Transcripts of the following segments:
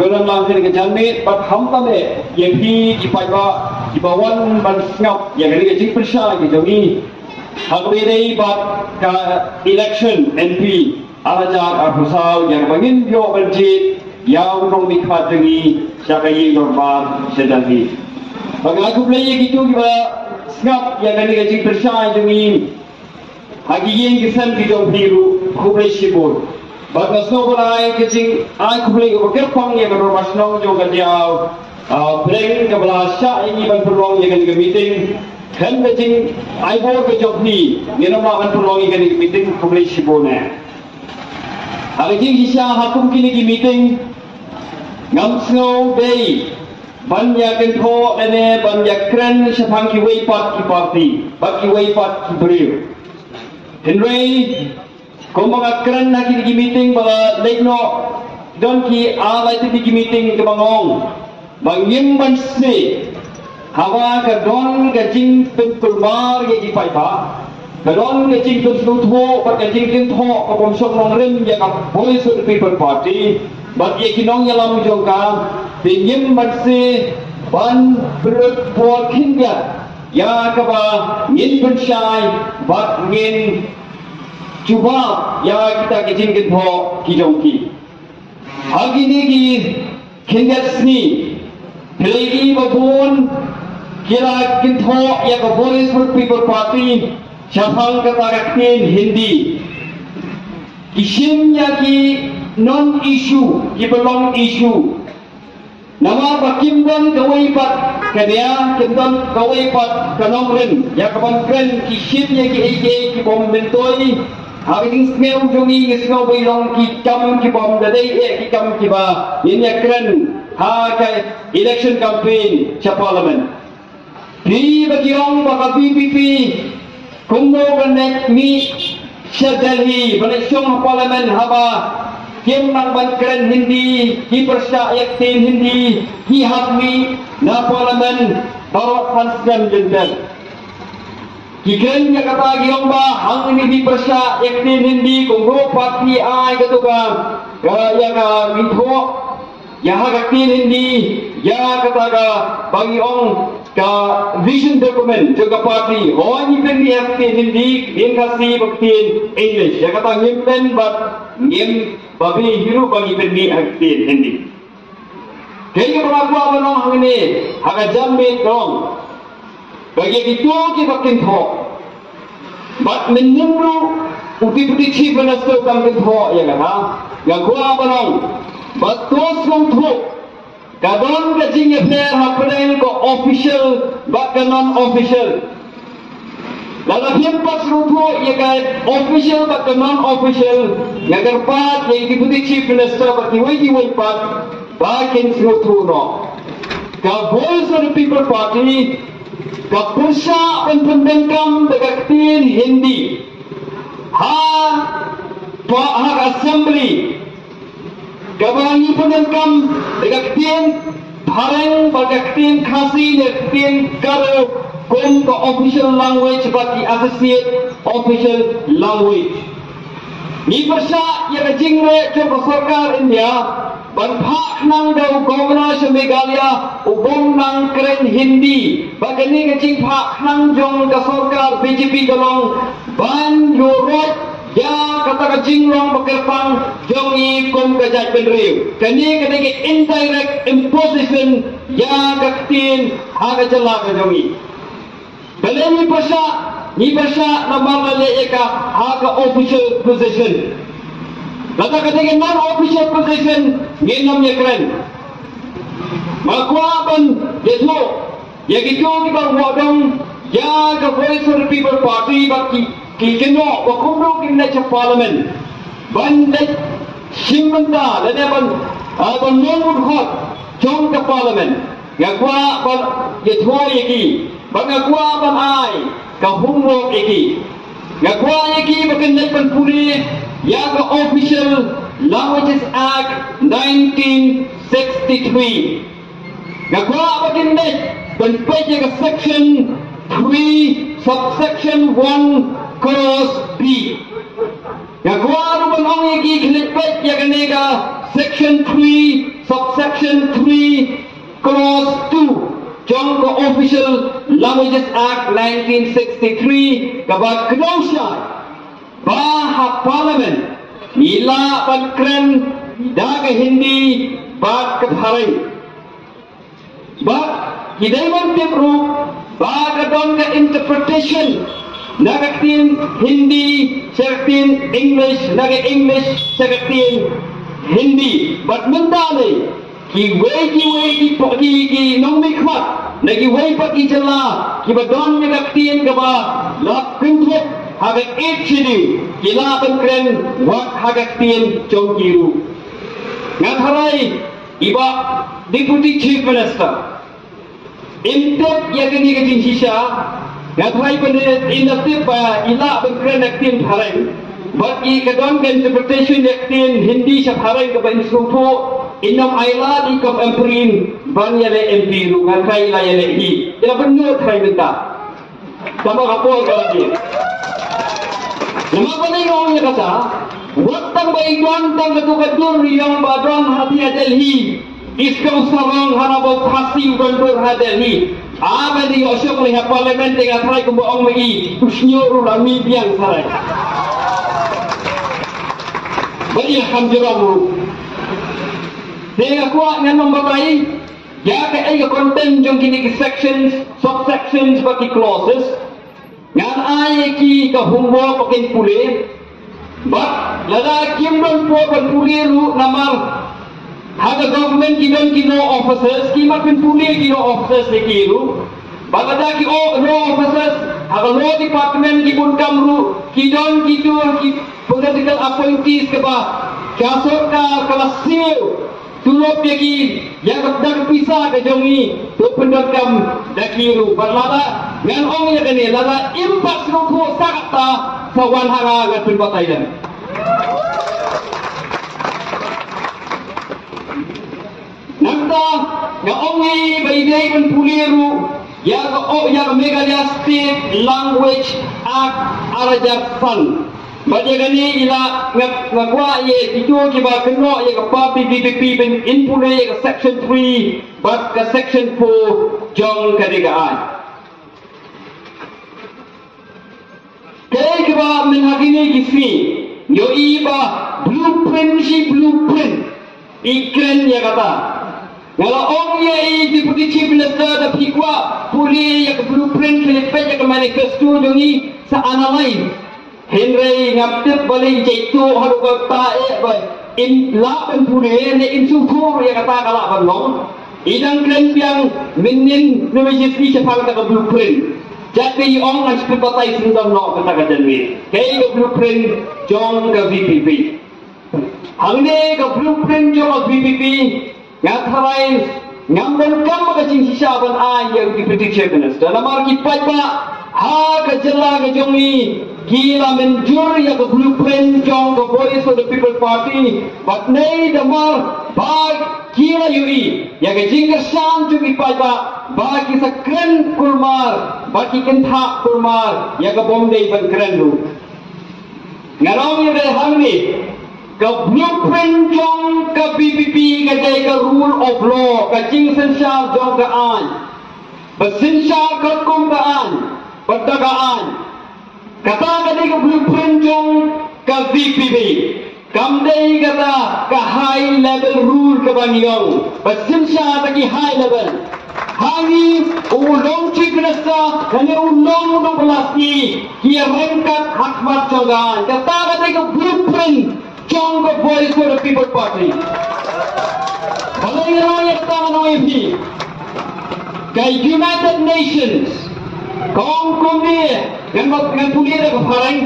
Dalam langkah kejangan, pada hampa yang di bawah ngap yang ini kecil persya gitu ni. Hampir pada election MP Arajat Arhusal yang bangin bio berjit yang rong mikhat dengi syakai normal sedang. Bagi aku belajar gitu kita ngap yang ini kecil persya dengi. Hagi yang kesan bidang biru kublai sibur. Bagi snow bolai kecing, aku boleh berkerpang yang berubah snow juga dia, bring ke belah syak ini berpeluang yang ke meeting, kan kecing, aku kerja ni, ni nama berpeluang yang ke meeting, aku boleh sibuknya. Hari ini kisah hakum kini ke meeting, ngam snow day, banyak kenpo, ane banyak keren, sepang ki waypat ki party, bagi waypat ki beriu. Henry. Kung mga kran na meeting bala legno don ki alay ti meeting ke bangong bangim se hawa ka don ka jing penturmar ye ki paipa ka don ka jing penturtho pa ka jing tin tho ka komsok nong rim ya ka voice of the people party bat ye ki nong yalam jong ka bingim se ban berut por kinga ya ka ba ngin pensyai bat ngin cuba ya kita kecingkan ho kijongki. Hari ini ki kendat seni, pelagi babon kira kinto ya ke Voice for People Party syafang katakan Hindi. Kisimnya ki non issue, ki belong issue. Nama bakimdan kawaipat kania kindan kawaipat kanongren ya kapan kisimnya ki ege ki bombentoi. Hari ini semua jungi semua bilang kita bom dari kita kiba ini keren hakai election campaign sa parliament. Di bagian baka PPP kumbo kanek mi sa Delhi balik siyong parliament haba kim nang keren Hindi hi persya yaktin Hindi hi hatmi na parliament barat hansdan jendel. Kikren yang kata giong ba hang ini di persya yaktin Hindi kungro parti ai katuka ya ka mitho ya yaktin Hindi ya kata ka bagi ong ka vision document juga parti ho ni pen di yaktin Hindi din kasi baktin English ya kata ngimpen bat ngim babi hiru bagi pen di yaktin Hindi kaya berlaku nong hang ini haga jambe dong. Bagi itu kita kinto, but menunggu uti chief minister kang kinto ya kan? Gagwa barang, but terus kinto, kadang kacing affair happen ko official, but non official. Lalu himpas rupo ya kan official but non official, ngagarpat ya deputy chief minister but iwi pat, bakin rupo no. Ka Voice of the People Party Kapusya penpendengkam dekaktin Hindi hak assembly kabangi pendengkam dekaktin pareng dekaktin khasi dekaktin karo kum ke official language bagi associate official language ni persya yang jingre ke sarkar India banpak nang daw governor sa Meghalaya ubong nang keren Hindi bagani kecing pak nang jong ka sarkar BJP galong ban yorot ya kata kecing long bekerpang jongi kom kajat penriu kani kani indirect imposition ya kaktin haga jala ka jongi baleni ni pasha namang eka haga official position kata kata non-official position nginam ya keren makuapan deso ya gitu kita wadong ya ke Voice of the People Party baki kikino wakumro kinna sa parliament bandai simbanta dan ban nongud hot jong ke parliament ngakwa ban yetho yaki bangakwa ban ai ka humro yaki ngakwa yaki bakandai ban puri ya ke Official Languages Act 1963 ngakwa bakandai ban page ke section 3 subsection 1 clause B ngakwa ruban ong yaki klikpet ya kanega section 3 subsection Official Languages Act 1963 kaba Kenosha bah parliament ila pan kren da ke Hindi ba ke Bharai ba hidayman tipru ba ka don ka interpretation nagatin Hindi sagatin English naga English sagatin Hindi but mentale ki wei nong mi khmat nagi wei pa ki jala ki ba don nagatin ka ba la pinjet haga etchini kila ban kren wak haga tin chong kiru ngatharai iba deputy chief minister intep yagani ka tin shisha ngatharai pen industry pa ila ban kren aktin tharai but I kadon interpretation yaktin Hindi sa tharai ka ba instrupo inam aila di kap emprin ban yale MP ru ngatharai la yale hi ila benno thai minta sama kapol ka lagi nama panai orang yang kata, waktu baikkan tang ketukadur yang badang hati Delhi, iskau sarang harabau pasti ubandur Delhi. Apa di Osok lihat parlimen dengan sarai kumbaong lagi, usnyoru lami biang sarai. Beri hamjuramu. Dengan kuat dengan nombor lain, ya ke konten jong kini sections, subsections bagi clauses. Ngan ay ki ka humbo pakin puli but lada kim don po pan puli ru namar haga government ki don ki no officers ki makin puli ki no officers ki ru bagada ki no officers haga no department ki bun kamru ki don ki tu ki political appointees ke ba kasot ka kalasil tulop yaki yang dak pisah ke jongi tu pendekam dakiru balada ngan ong ya kene lada impact ruko sakta sawan hanga ngan penbatai dan nanta nga ongi baidai pen puliru ya Meghalaya State Language Act arajak fund Bajagani ila ngakwa ye itu kiba keno ye ka PPP ben input ye ka section 3 but ka section 4 jong kadigaan kay kiba min hakini gisi yo iba blueprint ikren ya kata ngala ong ye deputy chief minister da pikwa puli ya blueprint kelipet ya manifesto jongi sa analyze Henry ngaptip balik jaitu haluka tae bay in lapen pune ne in sukur ya kata kala banong idang kren piang minin numisisi sepang ka blueprint jadi ong ang sepatai sindam no kata kajanwi kay ka blueprint jong ka VPP hangne ka blueprint jong ka VPP ngatharai ngamban kam ka sisaban ay yang deputy chief minister namar kipat ba ha ka jala ka jongi Gila menjur ya ke blueprint jong ke Voice of the People Party but nei damar bag gila yuri ya ke jinggersan juga ipa bagi sekren kurmar bagi kentha kurmar ya ke Bombay ban keren lu ngarong ya ke hamni ke blueprint jong ke PPP ke jai ke rule of law ke jingsen syar jong ke an besin syar ke kum ke an berdagaan kata kali ke blueprint jong ke VPP kamdai kata ke high level rule ke banyong bersinsya lagi high level hangi ulong chief minister hanya ulong pelasti kia rengkat hakmat jogan kata kali ke blueprint jong ke Voice of the People Party kalau yang kata anoipi ke United Nations kaum kumir dengan pulia dah berfarang,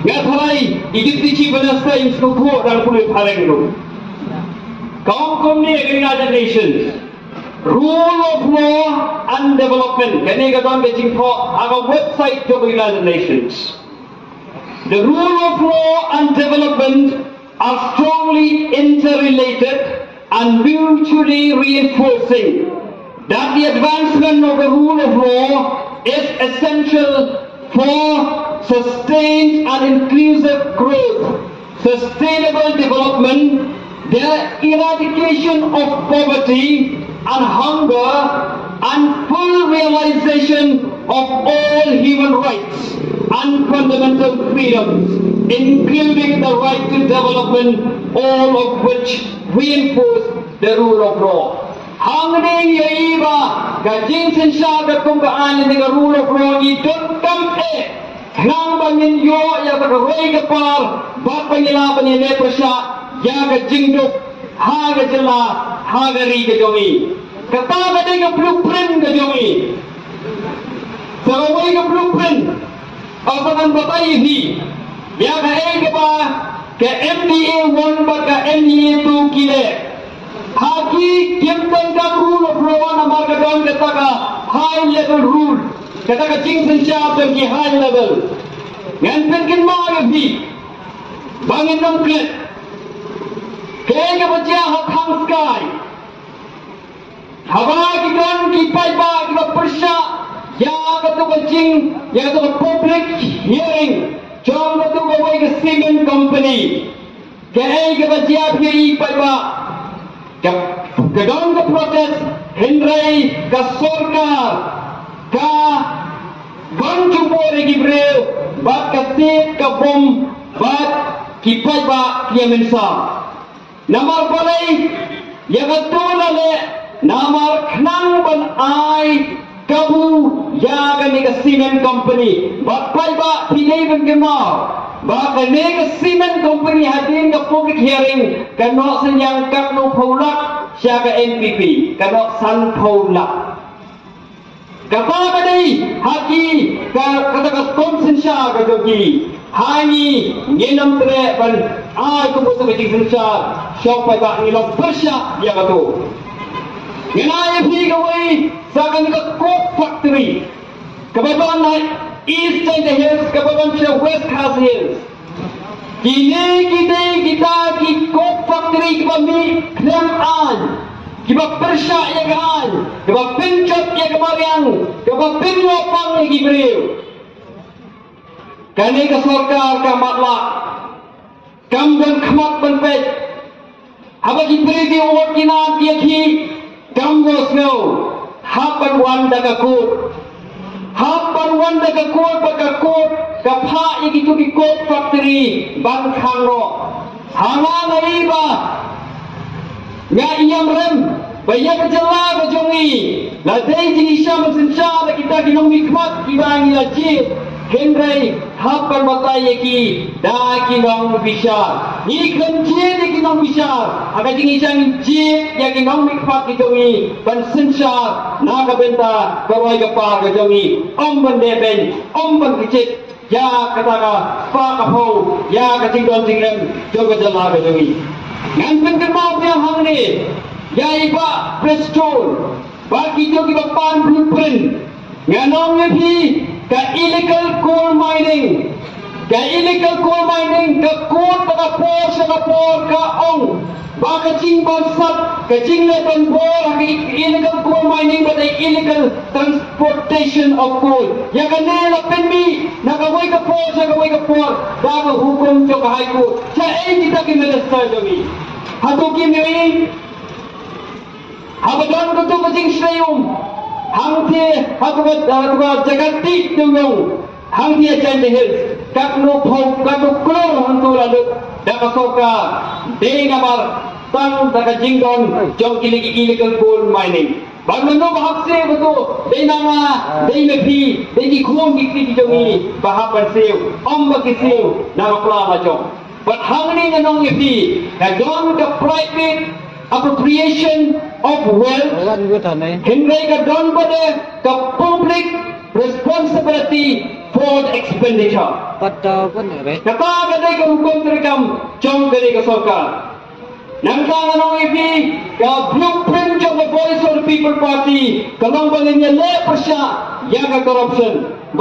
nggak thalai ikut cici benasta instruksi dalam pulia farang itu. Kaum kumni United Nations, rule of law and development. Kini kata Beijing po, aga website to United Nations. The rule of law and development are strongly interrelated and mutually reinforcing. That the advancement of the rule of law is essential for sustained and inclusive growth, sustainable development, the eradication of poverty and hunger and full realization of all human rights and fundamental freedoms, including the right to development, all of which reinforce the rule of law. Hangning yaiba gajin sensha ga kumgaan ni ga rule of law ni don kam nang bangin yo ya ga roi ga par ba pangila bani le prasha ya ga jingduk ha ga jala ha ga ri ga jomi kata ga de ga blueprint ga jomi sawai ga blueprint apakan batai hi ya ga ba ke MDA 1 ba ka MDA 2 kile haki kimtan ka rule of law na margadon kata ka high level rule kata ka jing sensha ki high level ngan pen ma ga bi bangin nom klet ke ga bacha hathang sky haba ki don ki pai ba ki persha ya ka to jing ya ka to public hearing jom to go wai ga cement company ke ga bacha phiri pai ba Kedong ke protes Henry ke Sorkar ke Bancupo lagi beliau bat ke tit ke bom bat kipai ba kia mensa namar balai ya betul ale namar knang ban ai kabu ya kan ni ke cement company bat pai ba pilih ban kemau Baka nega cement company hadin ke public hearing kano senyang kano paulak siya ka NPP kano san paulak kata kadai haki kata ka konsen siya ka jogi hani nginam tre ban ay kubusa ka jing siya syok pa ba nilong persya ya kato nginaya fi kawai sa kanika coke factory kabataan na East China Hills, kababan siya West Khas Hills. Kini kita ki coke factory kiba mi klem an, kiba persya ya gaan, kiba pencot ya kemarian, kiba penwapang lagi beriu. Kani ke sarkar ka matlak, kamban khamat banpet, haba ki beri award kina kia ki, kambo snow, hapan wan daga kut. Hapan wanda ke kot kapha ikitu ki kot factory ban khangro hanga nariba nga iyam rem baya kejala kejongi la dei jini syam sensa kita kinong mikmat kibang ya ji Henry hapan batai ki da kinong bisa ni kenje ni kinong bisa aga jingi sang ji ya kinong mikmat kejongi ban sensa na ka benta baroi ka pa kejongi om bende ben om ban kicit ya kata ka pa ka ho ya ka tingdon tingrem joga jala kejongi ngan pen kermau yang hang ni ya iba prestol bagi jogi bapan blueprint nganong ni ka illegal coal mining ka coal ka por ka ong baka jing bansat ka jing le ban bor ka illegal coal mining but illegal transportation of coal ya ka nela penmi nakawai ka por daga hukum jo ka high court sa kita ki minister jogi hatu ki mi habadon ko to ka jing shreyum hangti hakubat jagati tuyong hangti ajan dehil kakno phau kakno klor hantu lalu daga soka dei namar tang daga jingdon jong kiligi illegal coal mining bagmano bahapse beto dei nama dei mepi dei ki khom ki jongi bahapan seu omba ki seu nama plama jong but hangni nanong mepi na don the private appropriation of wealth Henry ka don pada ke public responsibility for the expenditure kata kadai ka hukum terekam jom kadai ka sarkar nangkang anong ipi ka blueprint of the voice of the people party kalong bangin niya le persya ya ka corruption